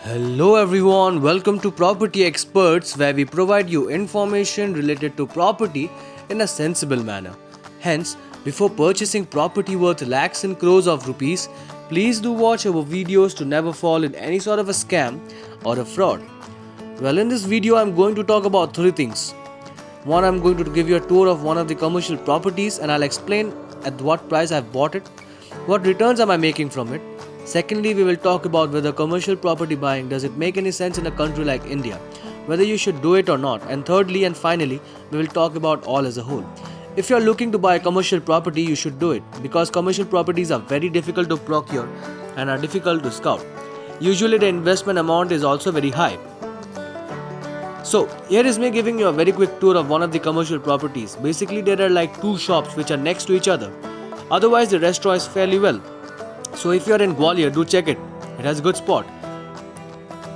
Hello everyone, welcome to Property Experts where we provide you information related to property in a sensible manner. Hence, before purchasing property worth lakhs and crores of rupees, please do watch our videos to never fall in any sort of a scam or a fraud. Well, in this video I'm going to talk about three things. One, I'm going to give you a tour of one of the commercial properties and I'll explain at what price I've bought it, what returns am I making from it. Secondly, we will talk about whether commercial property buying does it make any sense in a country like India, whether you should do it or not. And thirdly and finally, we will talk about all as a whole. If you are looking to buy a commercial property, you should do it because commercial properties are very difficult to procure and are difficult to scout. Usually the investment amount is also very high. So, here is me giving you a very quick tour of one of the commercial properties. Basically, there are like two shops which are next to each other. Otherwise, the rest is fairly well. So if you are in Gwalior, do check it. It has a good spot.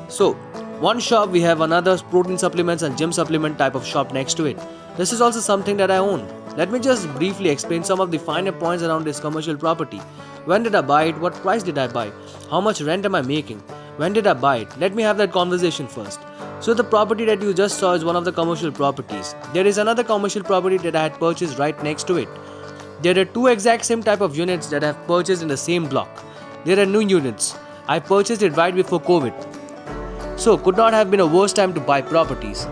So, one shop we have another protein supplements and gym supplement type of shop next to it. This is also something that I own. Let me just briefly explain some of the finer points around this commercial property. When did I buy it? What price did I buy? How much rent am I making? When did I buy it? Let me have that conversation first. So the property that you just saw is one of the commercial properties. There is another commercial property that I had purchased right next to it. There are two exact same type of units that I have purchased in the same block. There are new units. I purchased it right before COVID. So could not have been a worse time to buy properties.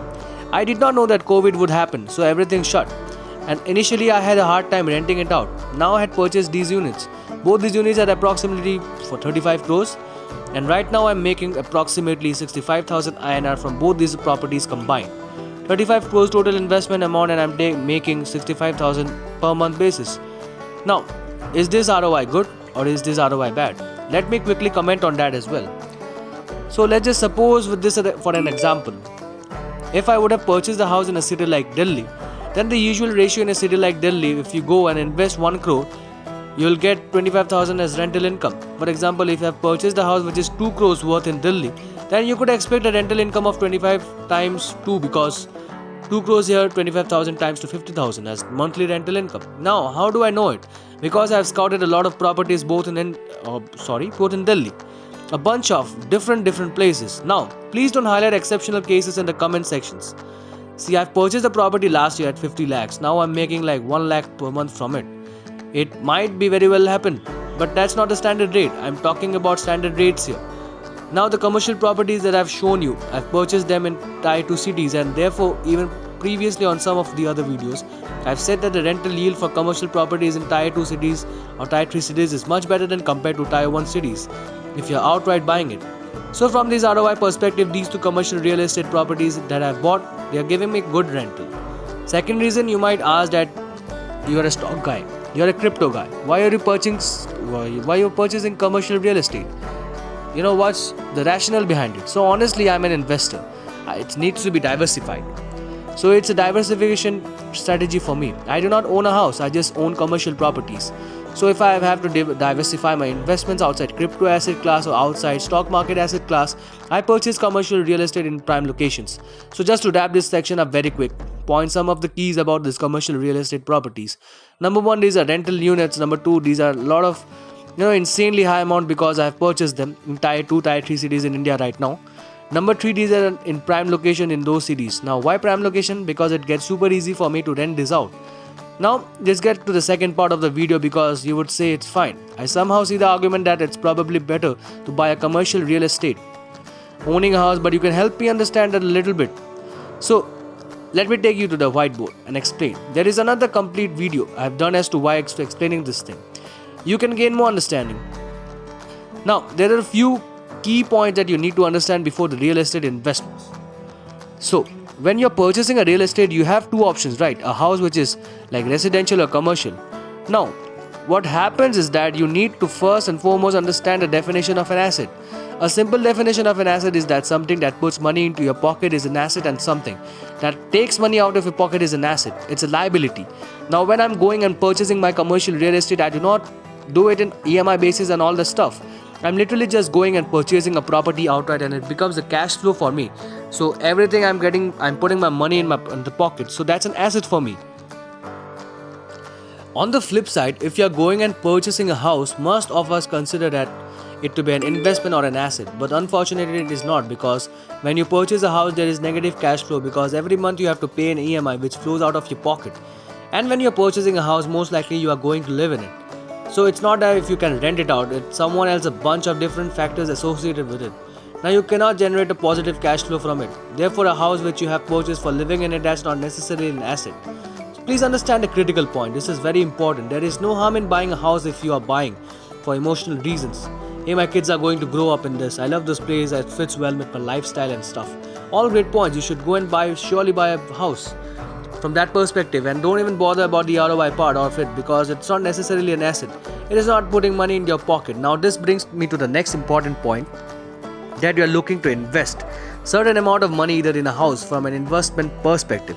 I did not know that COVID would happen, so everything shut. And initially I had a hard time renting it out. Now I had purchased these units. Both these units are approximately for 35 crores. And right now I'm making approximately 65,000 INR from both these properties combined. 35 crores total investment amount and I'm making 65,000 per month basis. Now, is this ROI good or is this ROI bad? Let me quickly comment on that as well. So let's just suppose with this for an example. If I would have purchased a house in a city like Delhi, then the usual ratio in a city like Delhi, if you go and invest 1 crore, you'll get 25,000 as rental income. For example, if you have purchased a house which is 2 crores worth in Delhi, then you could expect a rental income of 25 times 2 because 2 crores here, 25,000 times to 50,000 as monthly rental income. Now, how do I know it? Because I have scouted a lot of properties both in Delhi. A bunch of different places. Now, please don't highlight exceptional cases in the comment sections. See, I've purchased a property last year at 50 lakhs. Now I'm making like 1 lakh per month from it. It might be very well happen, but that's not the standard rate. I'm talking about standard rates here. Now the commercial properties that I've shown you, I've purchased them in tier 2 cities and therefore even previously on some of the other videos, I've said that the rental yield for commercial properties in tier 2 cities or tier 3 cities is much better than compared to tier 1 cities if you're outright buying it. So from this ROI perspective, these two commercial real estate properties that I've bought, they are giving me good rental. Second reason you might ask that you are a stock guy, you're a crypto guy. Why are you purchasing commercial real estate? You know what's the rationale behind it? So honestly, I'm an investor. It needs to be diversified. So it's a diversification strategy for me. I do not own a house, I just own commercial properties. So if I have to diversify my investments outside crypto asset class or outside stock market asset class, I purchase commercial real estate in prime locations. So just to wrap this section up very quick, point some of the keys about this commercial real estate properties. Number one, these are rental units. Number two, these are a lot of insanely high amount because I have purchased them in tier 2, tier 3 cities in India right now. Number 3, these are in prime location in those cities. Now, why prime location? Because it gets super easy for me to rent this out. Now, let's get to the second part of the video because you would say it's fine. I somehow see the argument that it's probably better to buy a commercial real estate, owning a house, but you can help me understand that a little bit. So, let me take you to the whiteboard and explain. There is another complete video I have done as to why explaining this thing. You can gain more understanding. Now, there are a few key points that you need to understand before the real estate investments. So, when you're purchasing a real estate, you have two options, right? A house which is like residential or commercial. Now, what happens is that you need to first and foremost understand the definition of an asset. A simple definition of an asset is that something that puts money into your pocket is an asset and something that takes money out of your pocket is an asset. It's a liability. Now, when I'm going and purchasing my commercial real estate, I do not do it in EMI basis and all the stuff. I'm literally just going and purchasing a property outright and it becomes a cash flow for me. So everything I'm getting, I'm putting my money in the pocket. So that's an asset for me. On the flip side, if you're going and purchasing a house, most of us consider that it to be an investment or an asset, but unfortunately it is not, because when you purchase a house there is negative cash flow, because every month you have to pay an EMI which flows out of your pocket. And when you're purchasing a house, most likely you are going to live in it. So it's not that if you can rent it out, it's someone else, a bunch of different factors associated with it. Now you cannot generate a positive cash flow from it. Therefore, a house which you have purchased for living in it, that's not necessarily an asset. So please understand a critical point. This is very important. There is no harm in buying a house if you are buying for emotional reasons. Hey, my kids are going to grow up in this. I love this place. It fits well with my lifestyle and stuff. All great points. You should go and surely buy a house from that perspective, and don't even bother about the ROI part of it, because it's not necessarily an asset. It is not putting money in your pocket. Now this brings me to the next important point, that you are looking to invest certain amount of money either in a house from an investment perspective,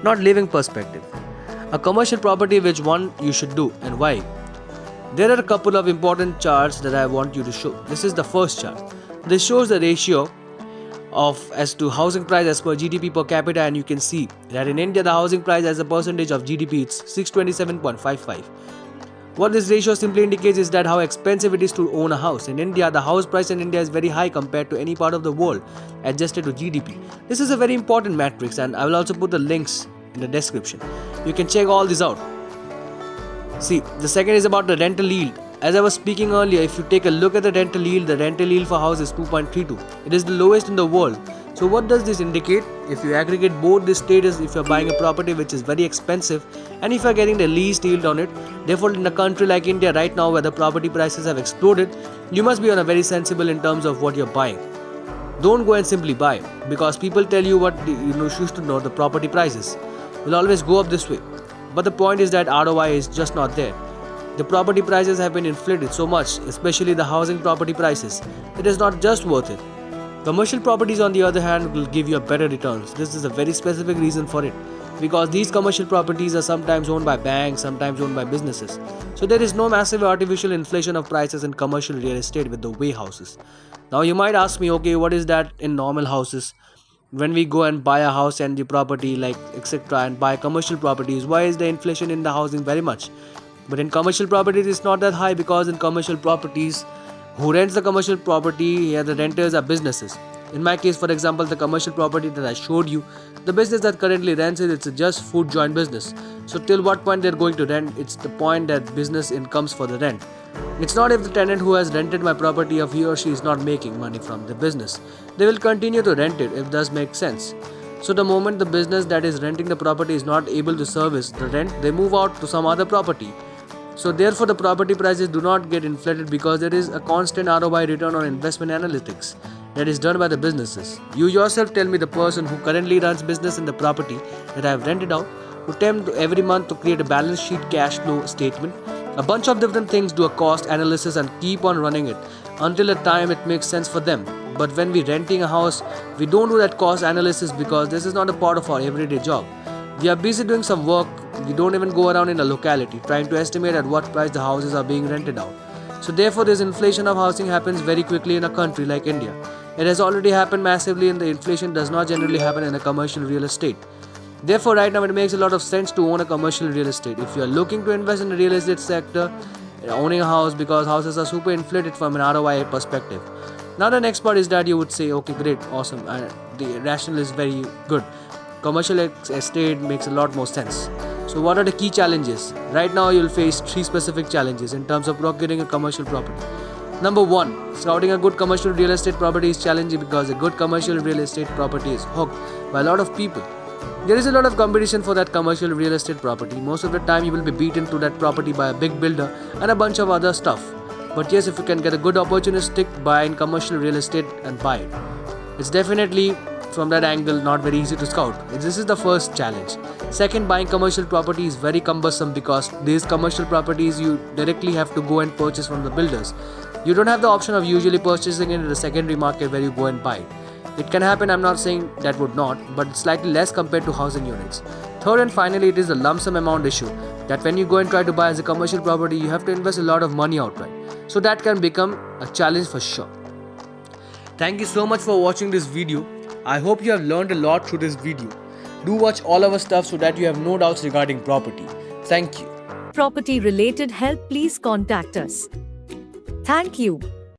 not living perspective. A commercial property, which one you should do and why. There are a couple of important charts that I want you to show. This is the first chart. This shows the ratio of as to housing price as per GDP per capita, and you can see that in India the housing price as a percentage of GDP, it's 627.55. What this ratio simply indicates is that how expensive it is to own a house. In India, the house price in India is very high compared to any part of the world adjusted to GDP. This is a very important matrix, and I will also put the links in the description. You can check all this out. See, the second is about the rental yield. As I was speaking earlier, if you take a look at the rental yield for house is 2.32. It is the lowest in the world. So what does this indicate? If you aggregate both the status, if you're buying a property which is very expensive, and if you're getting the least yield on it, therefore in a country like India right now where the property prices have exploded, you must be on a very sensible in terms of what you're buying. Don't go and simply buy, because people tell you what you should know, the property prices will always go up this way. But the point is that ROI is just not there. The property prices have been inflated so much, especially the housing property prices. It is not just worth it. Commercial properties, on the other hand, will give you a better returns. This is a very specific reason for it, because these commercial properties are sometimes owned by banks, sometimes owned by businesses. So there is no massive artificial inflation of prices in commercial real estate with the way houses. Now you might ask me, okay, what is that in normal houses? When we go and buy a house and the property like etc. and buy commercial properties, why is the inflation in the housing very much? But in commercial properties it's not that high, because in commercial properties, who rents the commercial property, here the renters are businesses. In my case, for example, the commercial property that I showed you, the business that currently rents it, it's a just food joint business. So till what point they're going to rent, it's the point that business incomes for the rent. It's not if the tenant who has rented my property, if he or she is not making money from the business, they will continue to rent it if does make sense. So the moment the business that is renting the property is not able to service the rent, they move out to some other property. So therefore the property prices do not get inflated, because there is a constant ROI, return on investment analytics, that is done by the businesses. You yourself tell me, the person who currently runs business in the property that I have rented out, who attempt every month to create a balance sheet, cash flow statement, a bunch of different things, do a cost analysis and keep on running it until the time it makes sense for them. But when we're renting a house, we don't do that cost analysis, because this is not a part of our everyday job. We are busy doing some work. We don't even go around in a locality trying to estimate at what price the houses are being rented out. So therefore this inflation of housing happens very quickly in a country like India. It has already happened massively, and the inflation does not generally happen in a commercial real estate. Therefore right now it makes a lot of sense to own a commercial real estate. If you are looking to invest in the real estate sector, owning a house, because houses are super inflated from an ROI perspective. Now the next part is that you would say, okay, great, awesome, the rationale is very good. Commercial estate makes a lot more sense. So what are the key challenges? Right now you'll face 3 specific challenges in terms of procuring a commercial property. Number 1, scouting a good commercial real estate property is challenging, because a good commercial real estate property is hooked by a lot of people. There is a lot of competition for that commercial real estate property. Most of the time you will be beaten to that property by a big builder and a bunch of other stuff. But yes, if you can get a good opportunistic buy in commercial real estate and buy it, it's definitely from that angle not very easy to scout. This is the first challenge. Second, buying commercial property is very cumbersome, because these commercial properties you directly have to go and purchase from the builders. You don't have the option of usually purchasing it in the secondary market where you go and buy. It can happen, I'm not saying that would not, but it's slightly less compared to housing units. Third and finally, it is the lump sum amount issue, that when you go and try to buy as a commercial property, you have to invest a lot of money outright. So that can become a challenge for sure. Thank you so much for watching this video. I hope you have learned a lot through this video. Do watch all our stuff so that you have no doubts regarding property. Thank you. Property related help, please contact us. Thank you.